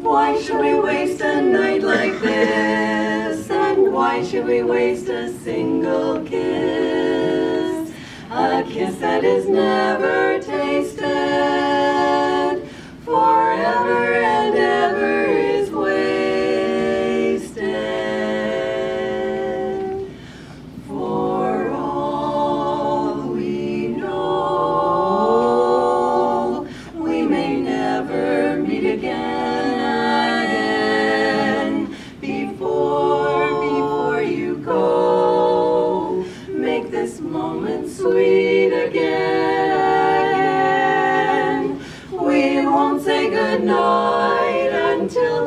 Why should we waste a night like this? And why should we waste a single kiss? A kiss that is never tasted, forever and ever is wasted. For all we know, we may never meet again. Before you go, make this moment sweet again. We won't say goodnight until